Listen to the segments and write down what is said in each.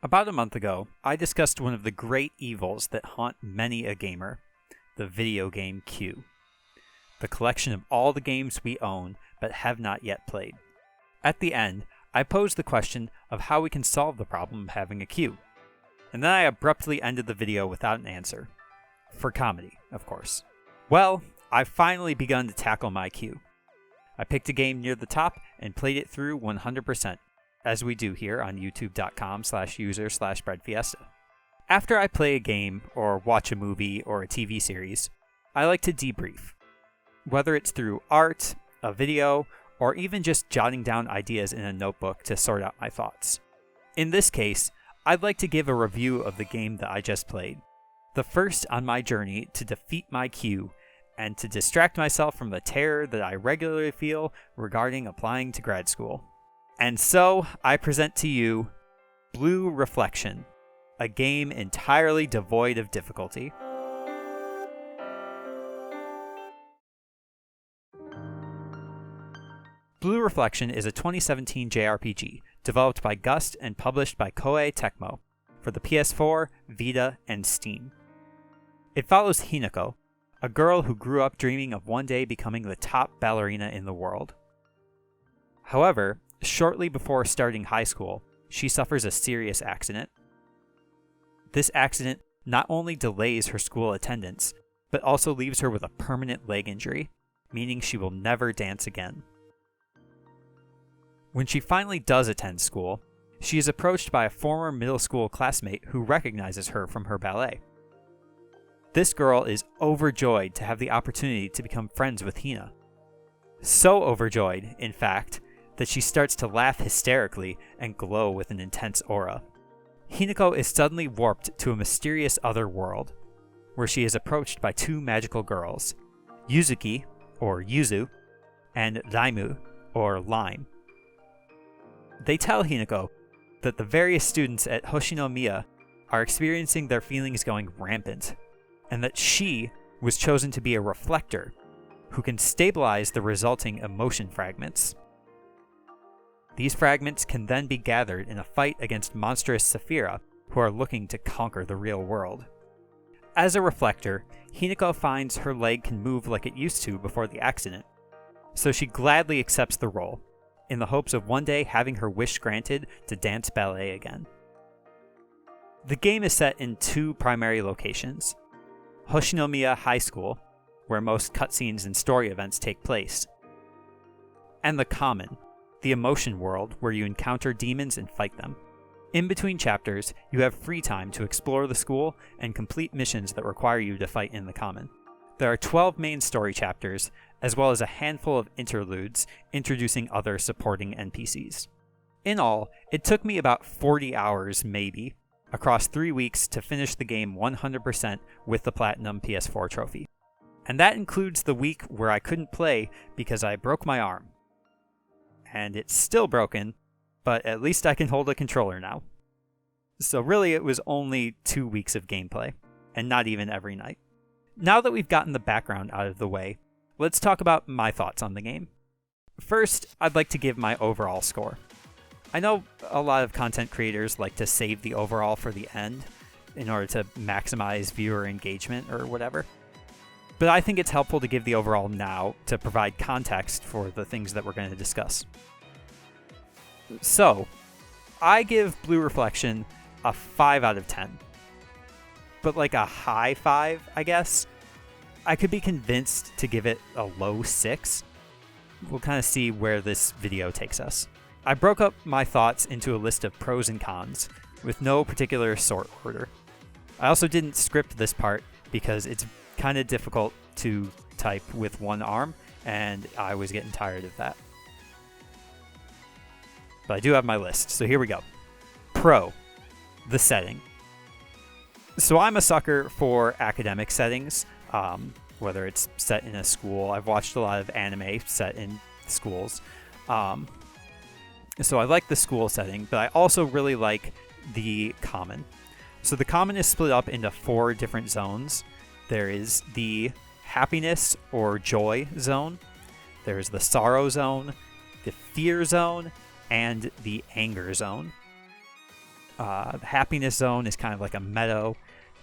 About a month ago, I discussed one of the great evils that haunt many a gamer, the video game queue. The collection of all the games we own but have not yet played. At the end, I posed the question of how we can solve the problem of having a queue. And then I abruptly ended the video without an answer. For comedy, of course. Well, I've finally begun to tackle my queue. I picked a game near the top and played it through 100%, as we do here on youtube.com/user/breadfiesta. After I play a game, or watch a movie, or a TV series, I like to debrief. Whether it's through art, a video, or even just jotting down ideas in a notebook to sort out my thoughts. In this case, I'd like to give a review of the game that I just played. The first on my journey to defeat my queue and to distract myself from the terror that I regularly feel regarding applying to grad school. And so, I present to you Blue Reflection, a game entirely devoid of difficulty. Blue Reflection is a 2017 JRPG developed by Gust and published by Koei Tecmo for the PS4, Vita, and Steam. It follows Hinako, a girl who grew up dreaming of one day becoming the top ballerina in the world. However, shortly before starting high school, she suffers a serious accident. This accident not only delays her school attendance, but also leaves her with a permanent leg injury, meaning she will never dance again. When she finally does attend school, she is approached by a former middle school classmate who recognizes her from her ballet. This girl is overjoyed to have the opportunity to become friends with Hina. So overjoyed, in fact, that she starts to laugh hysterically and glow with an intense aura. Hinako is suddenly warped to a mysterious other world, where she is approached by two magical girls, Yuzuki, or Yuzu, and Raimu, or Lime. They tell Hinako that the various students at Hoshinomiya are experiencing their feelings going rampant, and that she was chosen to be a reflector who can stabilize the resulting emotion fragments. These fragments can then be gathered in a fight against monstrous Saphira, who are looking to conquer the real world. As a reflector, Hinako finds her leg can move like it used to before the accident, so she gladly accepts the role, in the hopes of one day having her wish granted to dance ballet again. The game is set in two primary locations: Hoshinomiya High School, where most cutscenes and story events take place, and the Common, the emotion world where you encounter demons and fight them. In between chapters, you have free time to explore the school and complete missions that require you to fight in the Common. There are 12 main story chapters, as well as a handful of interludes introducing other supporting NPCs. In all, it took me about 40 hours, maybe, across 3 weeks to finish the game 100% with the Platinum PS4 trophy. And that includes the week where I couldn't play because I broke my arm. And it's still broken, but at least I can hold a controller now. So really it was only 2 weeks of gameplay, and not even every night. Now that we've gotten the background out of the way, let's talk about my thoughts on the game. First, I'd like to give my overall score. I know a lot of content creators like to save the overall for the end in order to maximize viewer engagement or whatever. But I think it's helpful to give the overall now to provide context for the things that we're going to discuss. So, I give Blue Reflection a 5 out of 10. But like a high 5, I guess. I could be convinced to give it a low 6. We'll kind of see where this video takes us. I broke up my thoughts into a list of pros and cons, with no particular sort order. I also didn't script this part because it's kind of difficult to type with one arm, and I was getting tired of that. But I do have my list, so here we go. Pro, the setting. So I'm a sucker for academic settings, whether it's set in a school. I've watched a lot of anime set in schools. So I like the school setting, but I also really like the Common. So the Common is split up into 4 different zones. There is the happiness or joy zone. There's the sorrow zone, the fear zone, and the anger zone. The happiness zone is kind of like a meadow.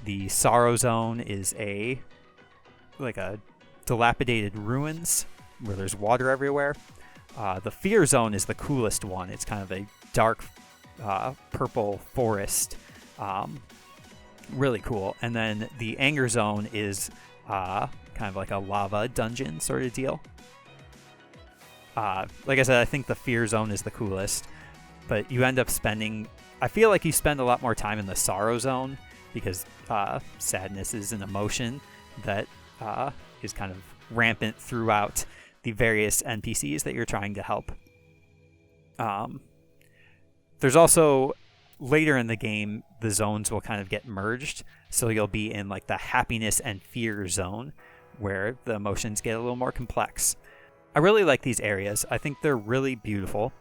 The sorrow zone is a dilapidated ruins where there's water everywhere. The fear zone is the coolest one. It's kind of a dark purple forest. Really cool. And then the anger zone is kind of like a lava dungeon sort of deal. Like I said, I think the fear zone is the coolest, but you end up I feel like you spend a lot more time in the sorrow zone because sadness is an emotion that is kind of rampant throughout the various NPCs that you're trying to help. There's also, later in the game, the zones will kind of get merged, so you'll be in like the happiness and fear zone, where the emotions get a little more complex. I really like these areas. I think they're really beautiful.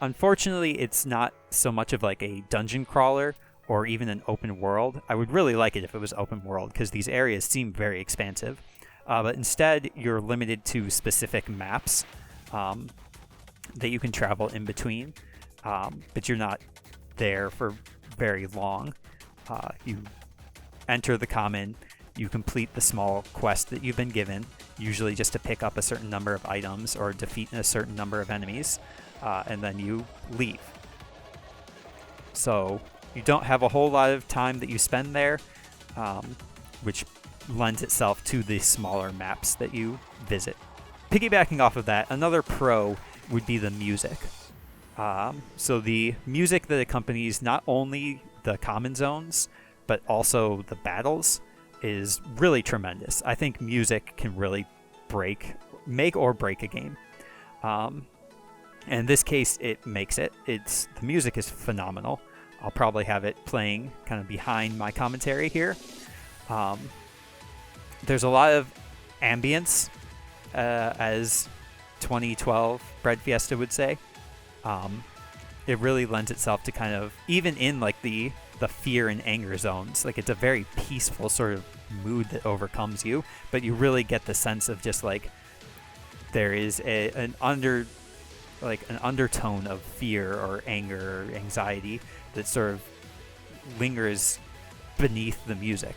Unfortunately, it's not so much of like a dungeon crawler or even an open world. I would really like it if it was open world, because these areas seem very expansive. But instead, you're limited to specific maps that you can travel in between, but you're not there for very long. You enter the common, you complete the small quest that you've been given, usually just to pick up a certain number of items or defeat a certain number of enemies, and then you leave. So you don't have a whole lot of time that you spend there, which lends itself to the smaller maps that you visit. Piggybacking off of that, another pro would be the music. So the music that accompanies not only the common zones, but also the battles is really tremendous. I think music can really make or break a game. And in this case, it makes it. The music is phenomenal. I'll probably have it playing kind of behind my commentary here. There's a lot of ambience, as 2012 breadfiesta would say. It really lends itself to kind of, even in like the fear and anger zones, like it's a very peaceful sort of mood that overcomes you, but you really get the sense of just like there is an undertone of fear or anger or anxiety that sort of lingers beneath the music.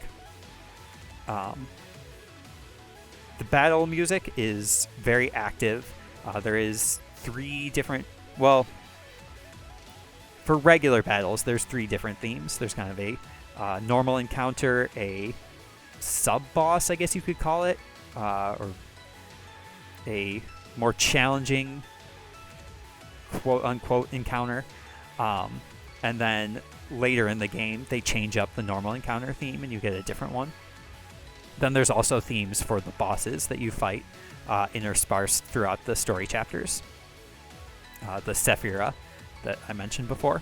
The battle music is very active. There is for regular battles, there's 3 different themes. There's kind of a normal encounter, a sub-boss, I guess you could call it, or a more challenging quote-unquote encounter. And then later in the game, they change up the normal encounter theme and you get a different one. Then there's also themes for the bosses that you fight, interspersed throughout the story chapters. The Sephira that I mentioned before.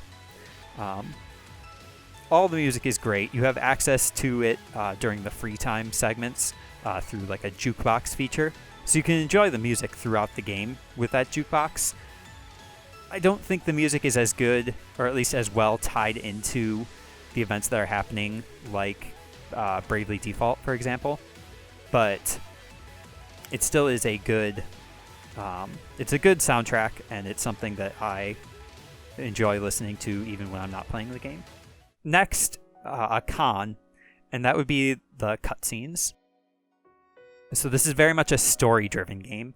All the music is great. You have access to it during the free time segments through like a jukebox feature. So you can enjoy the music throughout the game with that jukebox. I don't think the music is as good, or at least as well tied into the events that are happening, like Bravely Default, for example. But it still is a good soundtrack, and it's something that I enjoy listening to even when I'm not playing the game. Next, a con, and that would be the cutscenes. So this is very much a story-driven game,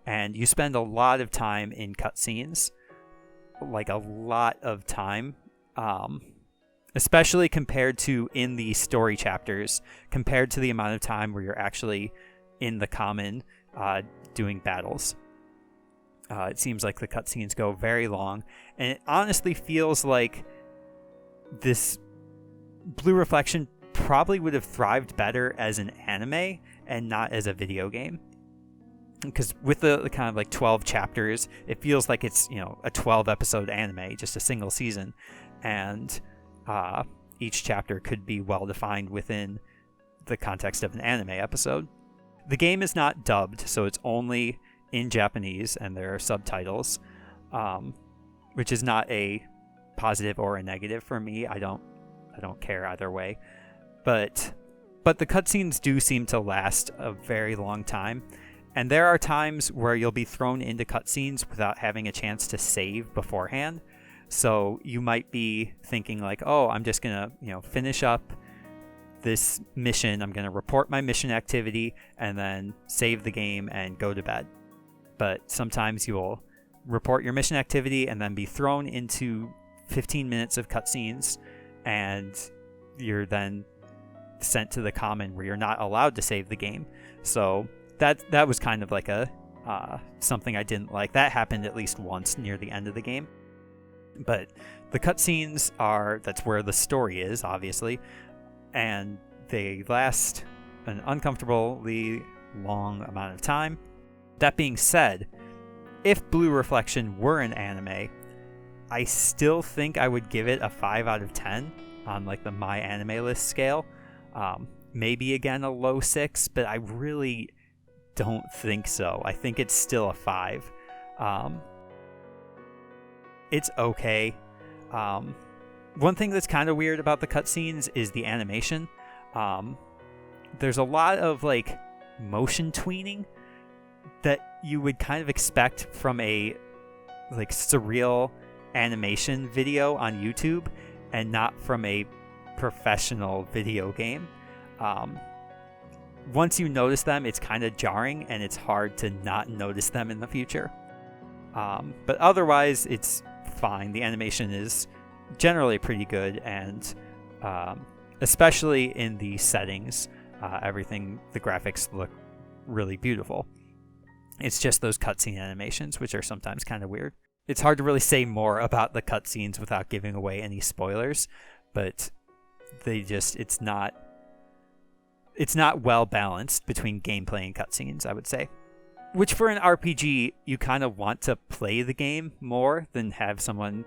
and you spend a lot of time in cutscenes, like a lot of time, especially compared to in the story chapters, compared to the amount of time where you're actually in the common doing battles. It seems like the cutscenes go very long, and it honestly feels like this Blue Reflection probably would have thrived better as an anime and not as a video game. Because with the kind of like 12 chapters, it feels like it's, a 12 episode anime, just a single season. And each chapter could be well defined within the context of an anime episode. The game is not dubbed, so it's only in Japanese, and there are subtitles, which is not a positive or a negative for me. I don't care either way. But the cutscenes do seem to last a very long time. And there are times where you'll be thrown into cutscenes without having a chance to save beforehand. So you might be thinking like, oh, I'm just going to, finish up this mission. I'm going to report my mission activity and then save the game and go to bed. But sometimes you'll report your mission activity and then be thrown into 15 minutes of cutscenes, and you're then sent to the common where you're not allowed to save the game. So that was kind of like a something I didn't like. That happened at least once near the end of the game. But the cutscenes that's where the story is, obviously, and they last an uncomfortably long amount of time. That being said, if Blue Reflection were an anime, I still think I would give it a 5 out of 10 on like the My Anime List scale. Maybe again a low 6, but I really don't think so. I think it's still a 5. It's okay. One thing that's kind of weird about the cutscenes is the animation. There's a lot of like motion tweening that you would kind of expect from a like surreal animation video on YouTube and not from a professional video game. Once you notice them, it's kind of jarring and it's hard to not notice them in the future. But otherwise, it's fine. The animation is generally pretty good, and especially in the settings, the graphics look really beautiful. It's just those cutscene animations, which are sometimes kind of weird. It's hard to really say more about the cutscenes without giving away any spoilers, but it's not well balanced between gameplay and cutscenes, I would say. Which for an RPG, you kind of want to play the game more than have someone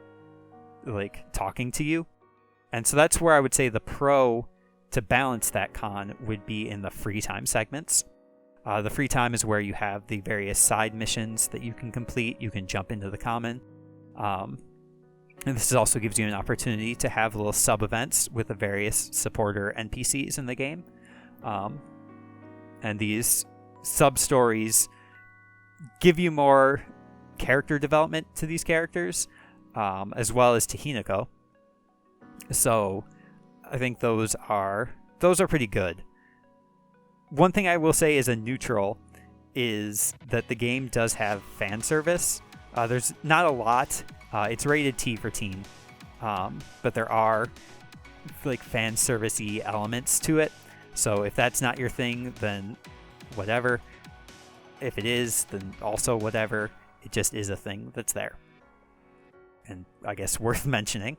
like talking to you. And so that's where I would say the pro to balance that con would be in the free time segments. The free time is where you have the various side missions that you can complete. You can jump into the common. And this also gives you an opportunity to have little sub-events with the various supporter NPCs in the game. And these sub-stories give you more character development to these characters, as well as to Hinako. So I think those are pretty good. One thing I will say is a neutral is that the game does have fan service. There's not a lot. It's rated T for teen, but there are like fan service-y elements to it. So if that's not your thing, then whatever. If it is, then also whatever. It just is a thing that's there. And I guess worth mentioning.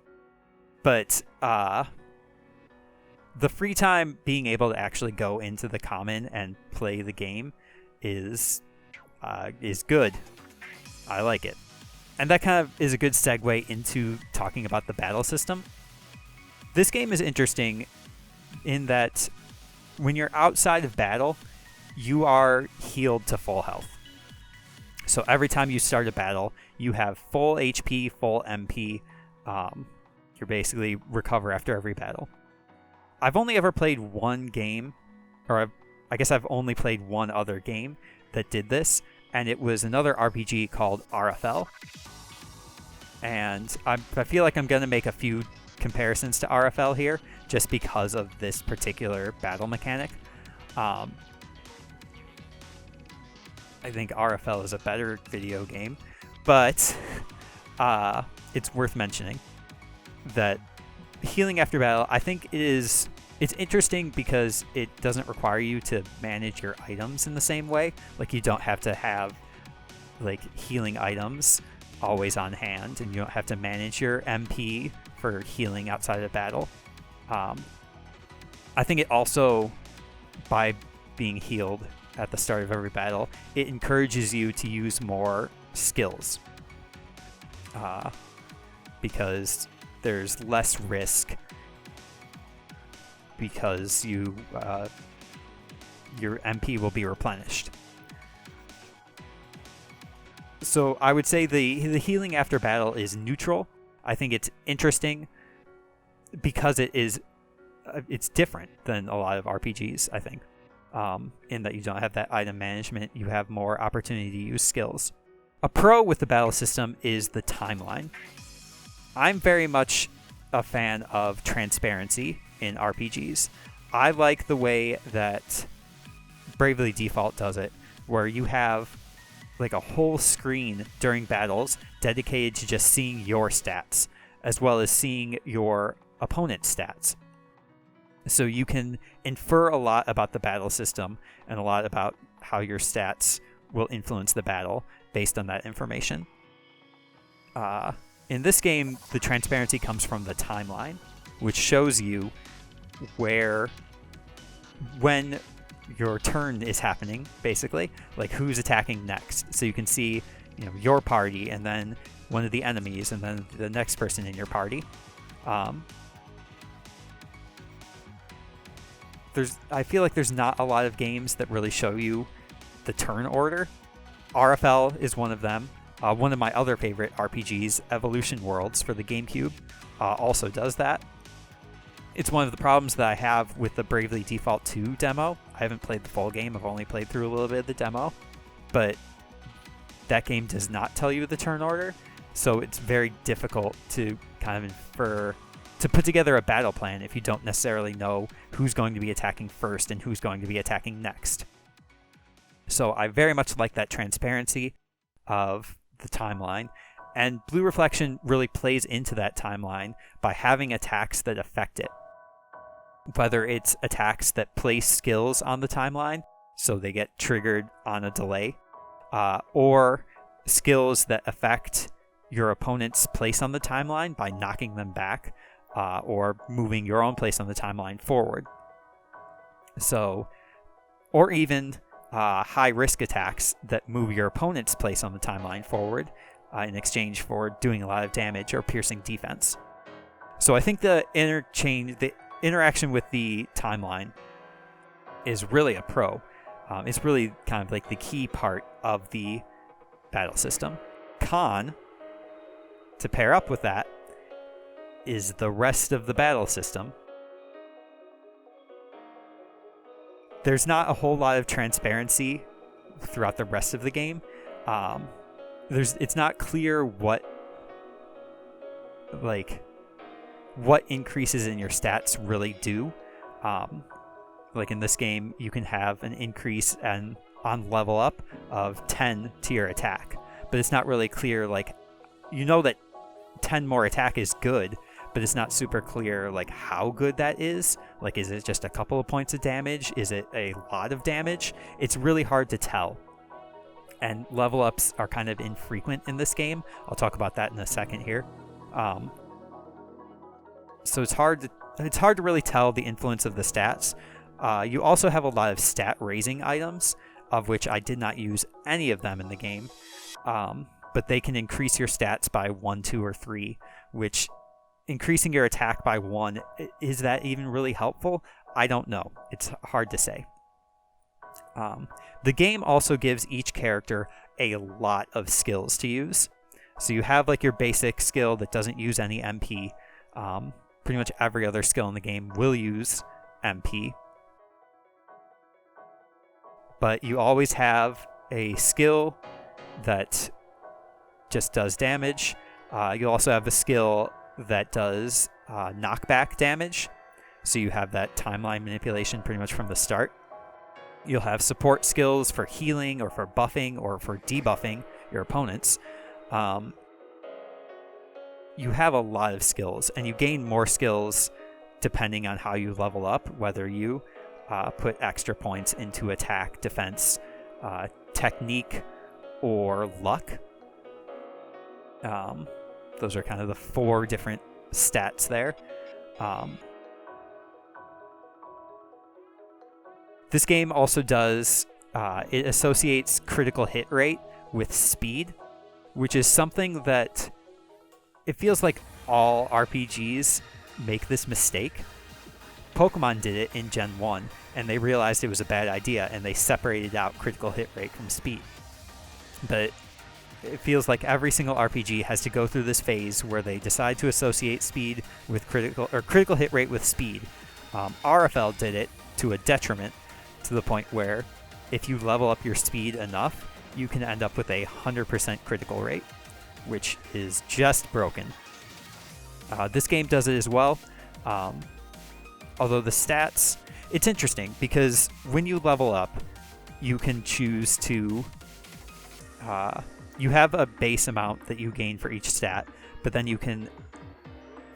But the free time being able to actually go into the common and play the game is good. I like it. And that kind of is a good segue into talking about the battle system. This game is interesting in that when you're outside of battle, you are healed to full health. So every time you start a battle, you have full HP, full MP. You're basically recover after every battle. I've only ever played one game, or I guess I've only played one other game that did this, and it was another RPG called RFL. And I feel like I'm going to make a few comparisons to RFL here, just because of this particular battle mechanic. I think RFL is a better video game, but it's worth mentioning that healing after battle, I think it's interesting because it doesn't require you to manage your items in the same way. Like, you don't have to have like healing items always on hand, and you don't have to manage your MP for healing outside of battle. I think it also, by being healed at the start of every battle, it encourages you to use more skills, because there's less risk, because your MP will be replenished. So I would say the healing after battle is neutral. I think it's interesting because it's different than a lot of RPGs, I think, in that you don't have that item management. You have more opportunity to use skills. A pro with the battle system is the timeline. I'm very much a fan of transparency in RPGs. I like the way that Bravely Default does it, where you have like a whole screen during battles dedicated to just seeing your stats, as well as seeing your opponent's stats. So you can infer a lot about the battle system and a lot about how your stats will influence the battle based on that information. In this game, the transparency comes from the timeline, which shows you when your turn is happening, basically, like who's attacking next. So you can see, your party, and then one of the enemies, and then the next person in your party. I feel like there's not a lot of games that really show you the turn order. RFL is one of them. One of my other favorite RPGs, Evolution Worlds for the GameCube, also does that. It's one of the problems that I have with the Bravely Default 2 demo. I haven't played the full game. I've only played through a little bit of the demo. But that game does not tell you the turn order, so it's very difficult to kind of infer, to put together a battle plan if you don't necessarily know who's going to be attacking first and who's going to be attacking next. So I very much like that transparency of the timeline. And Blue Reflection really plays into that timeline by having attacks that affect it. Whether it's attacks that place skills on the timeline, so they get triggered on a delay, or skills that affect your opponent's place on the timeline by knocking them back, or moving your own place on the timeline forward. So, or even high-risk attacks that move your opponent's place on the timeline forward in exchange for doing a lot of damage or piercing defense. So I think the interaction with the timeline is really a pro. It's really kind of like the key part of the battle system. Con, to pair up with that, is the rest of the battle system. There's not a whole lot of transparency throughout the rest of the game. It's not clear what increases in your stats really do. Like in this game, you can have an increase on level up of 10 to your attack, but it's not really clear. That 10 more attack is good, but it's not super clear how good that is. Is it just a couple of points of damage? Is it a lot of damage? It's really hard to tell. And level ups are kind of infrequent in this game. I'll talk about that in a second here. So it's hard to really tell the influence of the stats. You also have a lot of stat raising items, of which I did not use any of them in the game. But they can increase your stats by 1, 2, or 3, which increasing your attack by 1, is that even really helpful? I don't know. It's hard to say. The game also gives each character a lot of skills to use. So you have your basic skill that doesn't use any MP. Pretty much every other skill in the game will use MP. But you always have a skill that just does damage. You also have a skill that does knockback damage. So you have that timeline manipulation pretty much from the start. You'll have support skills for healing or for buffing or for debuffing your opponents. You have a lot of skills, and you gain more skills depending on how you level up, whether you put extra points into attack, defense, technique, or luck. Those are kind of the 4 different stats there. This game also does, it associates critical hit rate with speed, which is something that it feels like all RPGs make this mistake. Pokemon did it in Gen 1, and they realized it was a bad idea, and they separated out critical hit rate from speed. But it feels like every single RPG has to go through this phase where they decide to associate speed with critical hit rate with speed. RFL did it to a detriment, to the point where if you level up your speed enough, you can end up with a 100% critical rate, which is just broken. This game does it as well. Although the stats, it's interesting because when you level up, you can choose to, you have a base amount that you gain for each stat, but then you can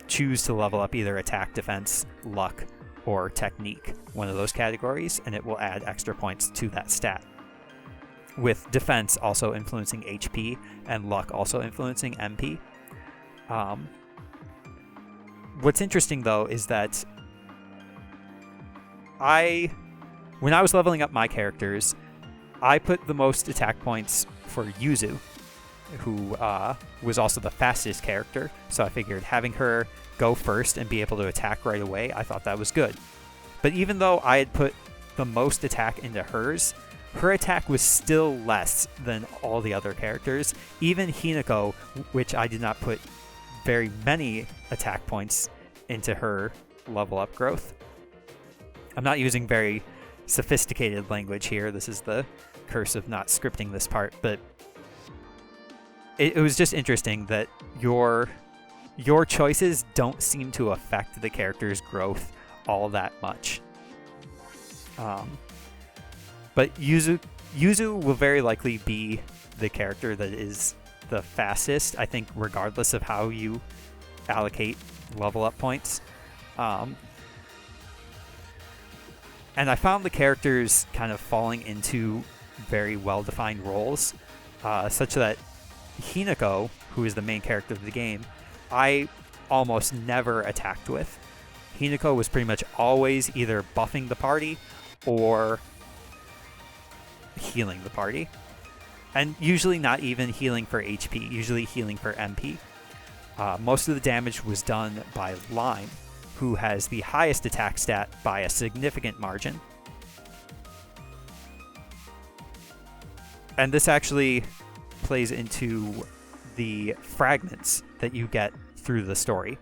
choose to level up either attack, defense, luck, or technique, one of those categories, and it will add extra points to that stat. With defense also influencing HP and luck also influencing MP. What's interesting though is that when I was leveling up my characters, I put the most attack points for Yuzu, who was also the fastest character, so I figured having her go first and be able to attack right away, I thought that was good. But even though I had put the most attack into hers, her attack was still less than all the other characters. Even Hinako, which I did not put very many attack points into her level up growth. I'm not using very sophisticated language here. This is the curse of not scripting this part, but it was just interesting that your choices don't seem to affect the character's growth all that much. But Yuzu will very likely be the character that is the fastest, I think, regardless of how you allocate level up points. And I found the characters kind of falling into very well-defined roles, such that Hinako, who is the main character of the game, I almost never attacked with. Hinako was pretty much always either buffing the party or healing the party. And usually not even healing for HP, usually healing for MP. Most of the damage was done by Lime, who has the highest attack stat by a significant margin. And this actually plays into the fragments that you get through the story.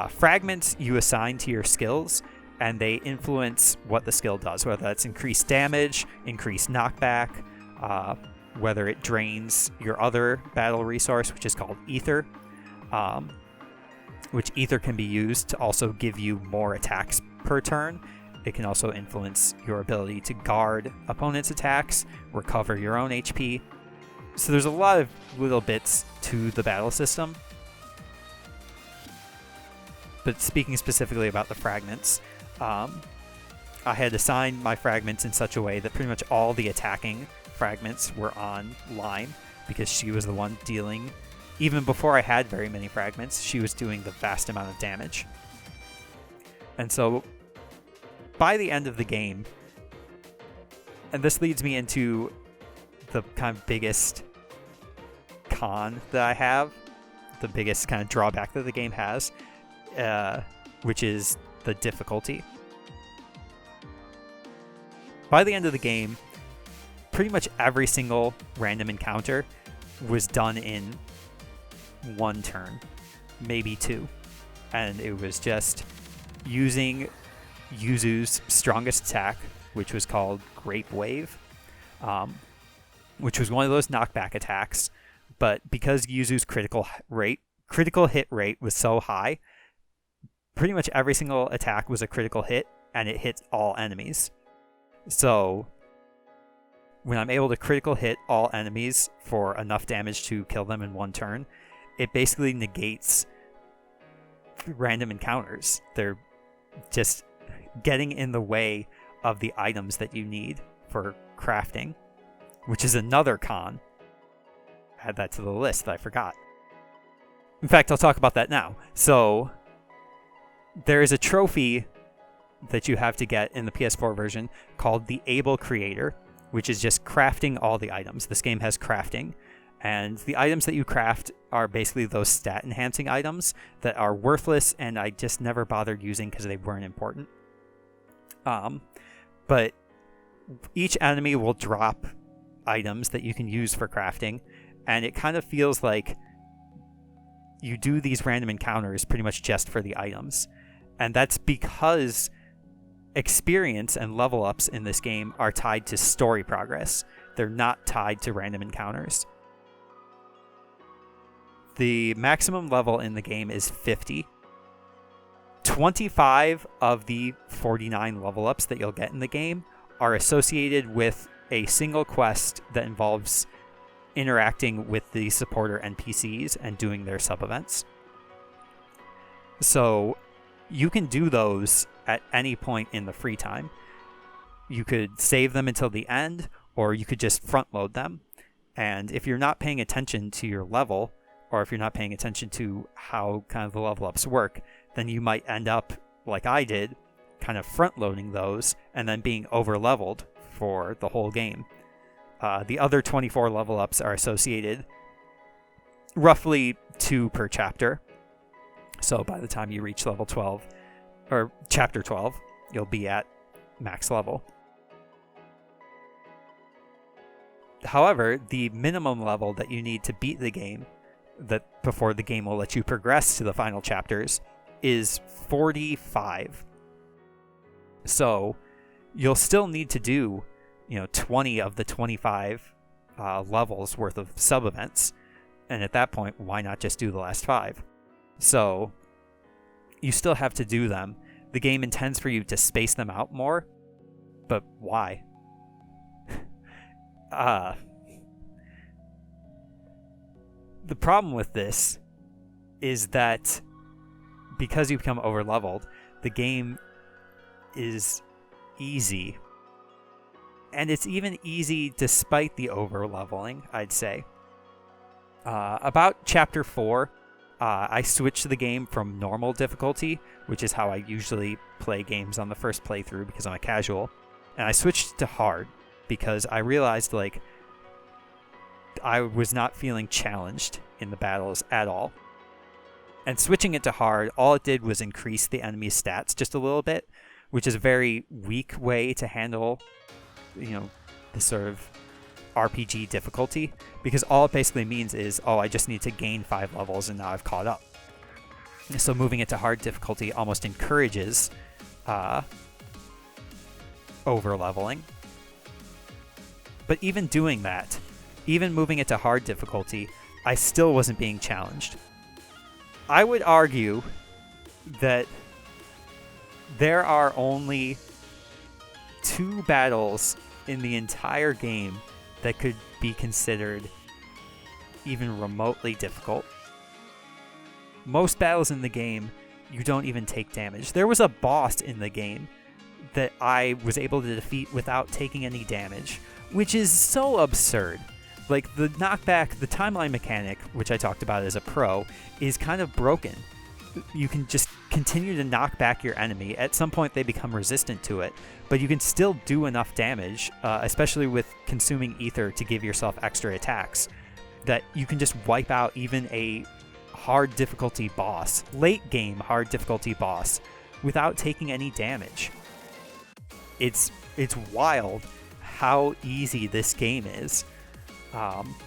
Fragments you assign to your skills, and they influence what the skill does, whether that's increased damage, increased knockback, whether it drains your other battle resource, which is called Ether, which Ether can be used to also give you more attacks per turn. It can also influence your ability to guard opponents' attacks, recover your own HP. So there's a lot of little bits to the battle system. But speaking specifically about the fragments, I had assigned my fragments in such a way that pretty much all the attacking fragments were on Lime, because she was the one dealing, even before I had very many fragments, she was doing the vast amount of damage. And so by the end of the game, and this leads me into the kind of biggest con that I have, the biggest kind of drawback that the game has, which is the difficulty. By the end of the game, pretty much every single random encounter was done in one turn, maybe two. And it was just using Yuzu's strongest attack, which was called Grape Wave, which was one of those knockback attacks. But because Yuzu's critical hit rate was so high, pretty much every single attack was a critical hit, and it hit all enemies. So when I'm able to critical hit all enemies for enough damage to kill them in one turn, it basically negates random encounters. They're just getting in the way of the items that you need for crafting, which is another con. Add that to the list that I forgot. In fact, I'll talk about that now. So there is a trophy that you have to get in the PS4 version called the Able Creator, which is just crafting all the items. This game has crafting, and the items that you craft are basically those stat enhancing items that are worthless, and I just never bothered using because they weren't important. But each enemy will drop items that you can use for crafting, and it kind of feels like you do these random encounters pretty much just for the items. And that's because experience and level ups in this game are tied to story progress. They're not tied to random encounters. The maximum level in the game is 50. 25 of the 49 level ups that you'll get in the game are associated with a single quest that involves interacting with the supporter NPCs and doing their sub-events. So you can do those at any point in the free time. You could save them until the end, or you could just front load them. And if you're not paying attention to your level, or if you're not paying attention to how kind of the level ups work, then you might end up, like I did, kind of front loading those and then being over leveled for the whole game. The other 24 level ups are associated roughly 2 per chapter. So by the time you reach level 12, or chapter 12, you'll be at max level. However, the minimum level that you need to beat the game, that before the game will let you progress to the final chapters, is 45. So you'll still need to do, 20 of the 25 levels worth of sub-events. And at that point, why not just do the last 5? So you still have to do them. The game intends for you to space them out more, but why? The problem with this is that because you become over-leveled, the game is easy. And it's even easy despite the over-leveling, I'd say. About Chapter 4, I switched the game from normal difficulty, which is how I usually play games on the first playthrough because I'm a casual, and I switched to hard because I realized, I was not feeling challenged in the battles at all. And switching it to hard, all it did was increase the enemy's stats just a little bit, which is a very weak way to handle, this sort of RPG difficulty, because all it basically means is, I just need to gain 5 levels and now I've caught up. So moving it to hard difficulty almost encourages over-leveling. But even doing that, even moving it to hard difficulty, I still wasn't being challenged. I would argue that there are only 2 battles in the entire game that could be considered even remotely difficult. Most battles in the game, you don't even take damage. There was a boss in the game that I was able to defeat without taking any damage, which is so absurd. Like, the knockback, the timeline mechanic, which I talked about as a pro, is kind of broken. You can just continue to knock back your enemy. At some point, they become resistant to it, but you can still do enough damage, especially with consuming ether to give yourself extra attacks, that you can just wipe out even a hard difficulty boss, late game hard difficulty boss, without taking any damage. It's wild how easy this game is.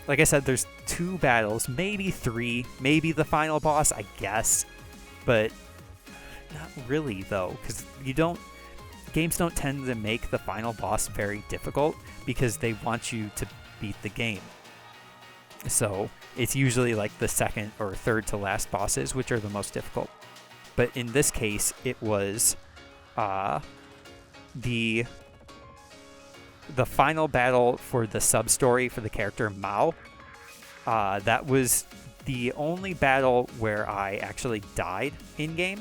Like I said, there's 2 battles, maybe 3, maybe the final boss, I guess, but not really though, because games don't tend to make the final boss very difficult because they want you to beat the game. So it's usually like the second or third to last bosses, which are the most difficult. But in this case, it was the final battle for the sub-story for the character Mao. That was the only battle where I actually died in-game.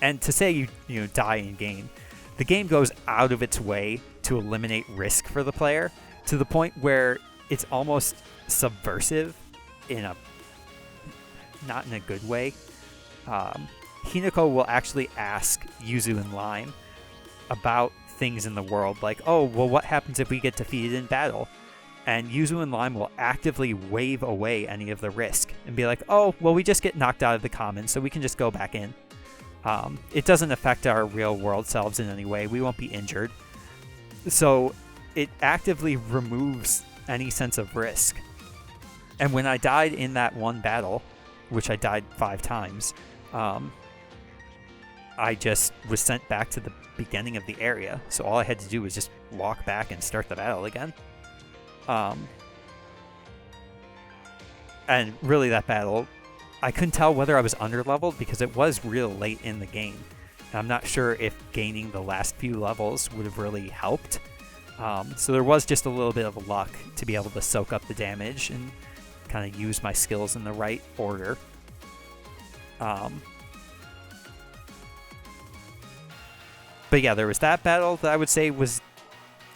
And to say you die in-game, the game goes out of its way to eliminate risk for the player, to the point where it's almost subversive not in a good way. Hinako will actually ask Yuzu and Lime about things in the world, like, what happens if we get defeated in battle? And Yuzu and Lime will actively wave away any of the risk and be like, we just get knocked out of the common, so we can just go back in. It doesn't affect our real world selves in any way. We won't be injured. So it actively removes any sense of risk. And when I died in that one battle, which I died 5 times, I just was sent back to the beginning of the area. So all I had to do was just walk back and start the battle again. And really, that battle, I couldn't tell whether I was underleveled because it was real late in the game. And I'm not sure if gaining the last few levels would have really helped. So there was just a little bit of luck to be able to soak up the damage and kind of use my skills in the right order. But yeah, there was that battle that I would say was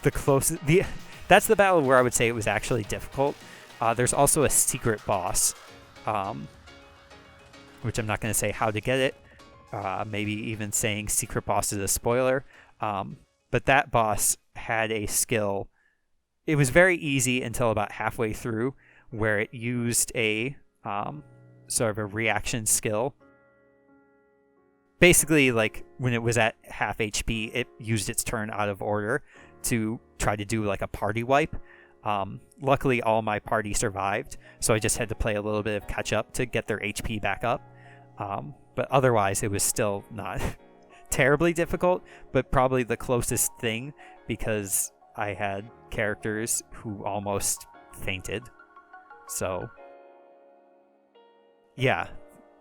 the closest. That's the battle where I would say it was actually difficult. There's also a secret boss, which I'm not going to say how to get it. Maybe even saying secret boss is a spoiler. But that boss had a skill. It was very easy until about halfway through, where it used a sort of a reaction skill. Basically, like when it was at half HP, it used its turn out of order to try to do like a party wipe. Luckily, all my party survived, so I just had to play a little bit of catch up to get their HP back up. But otherwise, it was still not terribly difficult, but probably the closest thing because I had characters who almost fainted. So, yeah,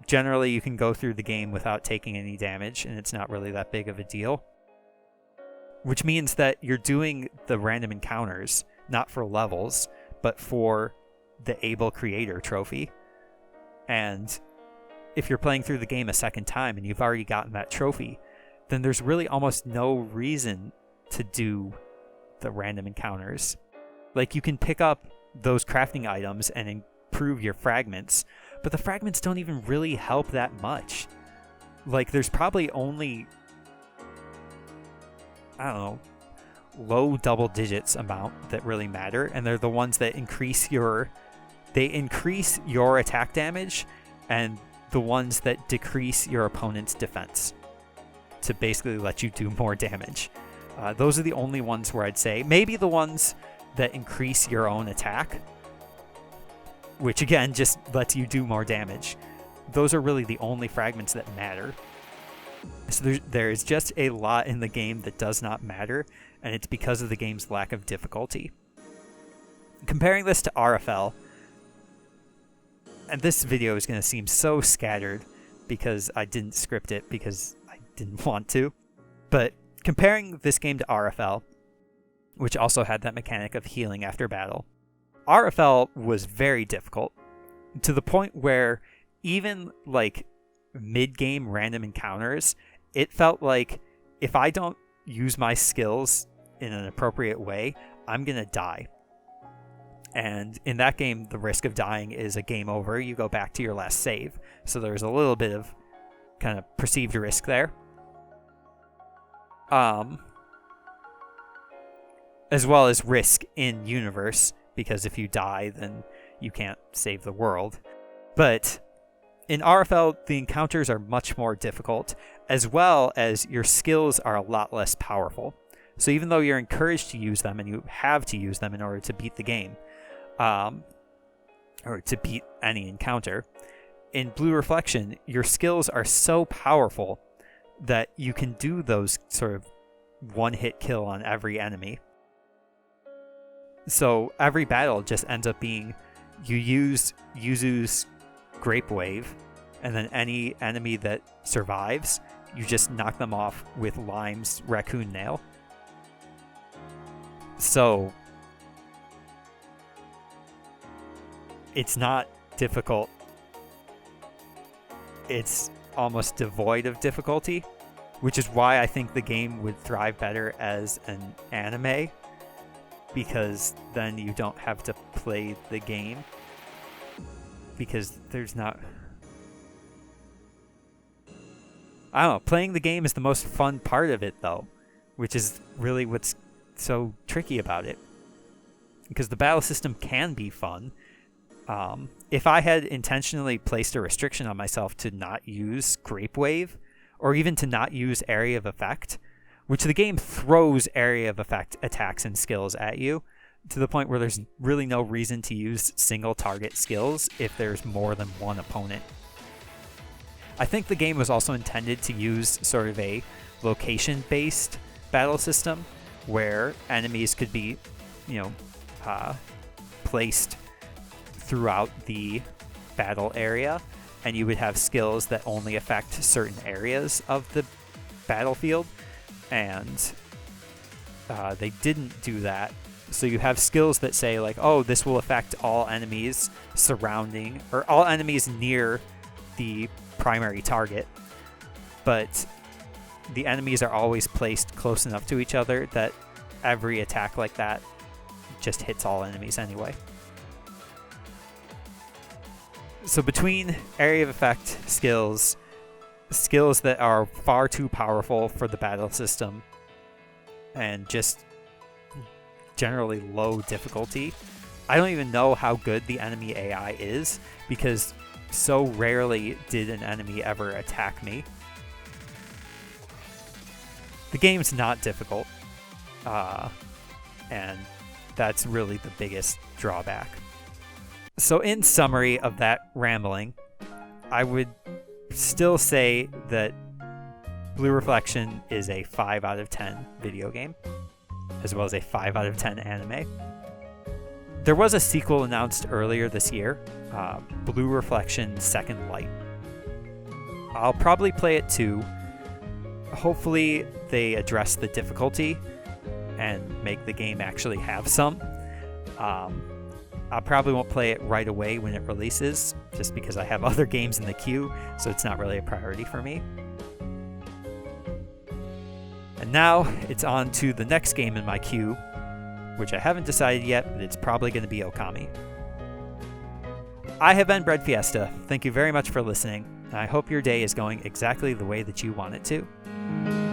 generally you can go through the game without taking any damage, and it's not really that big of a deal. Which means that you're doing the random encounters not for levels, but for the Able Creator trophy. And if you're playing through the game a second time and you've already gotten that trophy, then there's really almost no reason to do the random encounters. Like, you can pick up those crafting items and improve your fragments, but the fragments don't even really help that much. Like, there's probably only, I don't know, low double digits amount that really matter, and they're the ones that increase your attack damage and the ones that decrease your opponent's defense to basically let you do more damage. Those are the only ones where I'd say maybe the ones that increase your own attack, which again just lets you do more damage. Those are really the only fragments that matter. So there's just a lot in the game that does not matter, and it's because of the game's lack of difficulty. Comparing this to RFL, and this video is going to seem so scattered because I didn't script it because I didn't want to, but comparing this game to RFL, which also had that mechanic of healing after battle, RFL was very difficult to the point where even like mid-game random encounters, it felt like if I don't use my skills in an appropriate way, I'm going to die. And in that game, the risk of dying is a game over. You go back to your last save. So there's a little bit of kind of perceived risk there. As well as risk in universe, because if you die, then you can't save the world. But in RFL, the encounters are much more difficult, as well as your skills are a lot less powerful. So even though you're encouraged to use them, and you have to use them in order to beat the game, or to beat any encounter, in Blue Reflection, your skills are so powerful that you can do those sort of one-hit kill on every enemy. So every battle just ends up being, you use Yuzu's Grape Wave, and then any enemy that survives, you just knock them off with Lime's Raccoon Nail. So it's not difficult. It's almost devoid of difficulty, which is why I think the game would thrive better as an anime, because then you don't have to play the game, because there's not... I don't know, playing the game is the most fun part of it, though, which is really what's so tricky about it, because the battle system can be fun. If I had intentionally placed a restriction on myself to not use Grape Wave, or even to not use Area of Effect, which the game throws Area of Effect attacks and skills at you, to the point where there's really no reason to use single target skills if there's more than one opponent. I think the game was also intended to use sort of a location-based battle system, where enemies could be, placed throughout the battle area, and you would have skills that only affect certain areas of the battlefield, and they didn't do that. So you have skills that say like, oh, this will affect all enemies surrounding, or all enemies near the primary target, but the enemies are always placed close enough to each other that every attack like that just hits all enemies anyway. So between area of effect skills that are far too powerful for the battle system, and just generally low difficulty, I don't even know how good the enemy AI is, because so rarely did an enemy ever attack me. The game's not difficult, and that's really the biggest drawback. So in summary of that rambling, I would still say that Blue Reflection is a 5 out of 10 video game, as well as a 5 out of 10 anime. There was a sequel announced earlier this year, Blue Reflection Second Light. I'll probably play it too. Hopefully they address the difficulty and make the game actually have some. I probably won't play it right away when it releases, just because I have other games in the queue, so it's not really a priority for me. And now it's on to the next game in my queue, which I haven't decided yet, but it's probably going to be Okami. I have been breadfiesta. Thank you very much for listening, and I hope your day is going exactly the way that you want it to.